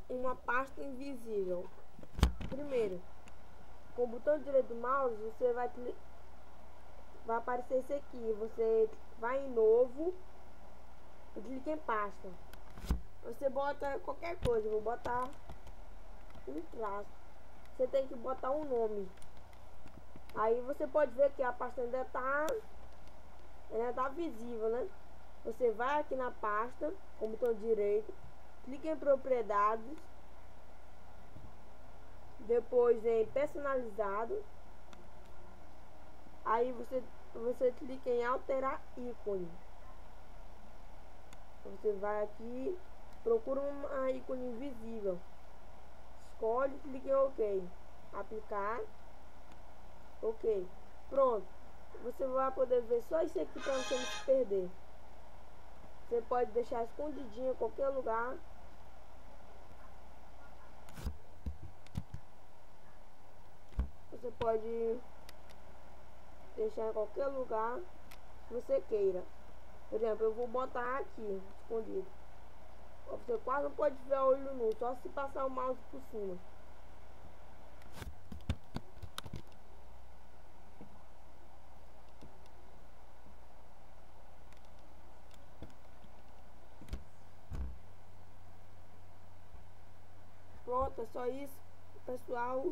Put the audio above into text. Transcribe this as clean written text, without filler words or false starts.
uma pasta invisível. Primeiro, com o botão direito do mouse, você vai aparecer esse aqui. Você vai em novo e clica em pasta. Você bota qualquer coisa, eu vou botar um traço. Você tem que botar um nome. Aí você pode ver que a pasta ainda tá visível, né? Você vai aqui na pasta com o botão direito, clica em propriedades, depois em personalizado. Aí você clica em alterar ícone. Você vai aqui, procura uma ícone invisível, escolhe, clica em OK, aplicar, OK, pronto. Você vai poder ver só isso aqui para você não se perder. Você pode deixar escondidinho em qualquer lugar. Você pode deixar em qualquer lugar que você queira. Por exemplo, eu vou botar aqui, escondido. Você quase não pode ver o olho nu, só se passar o mouse por cima. Pronto, é só isso, pessoal.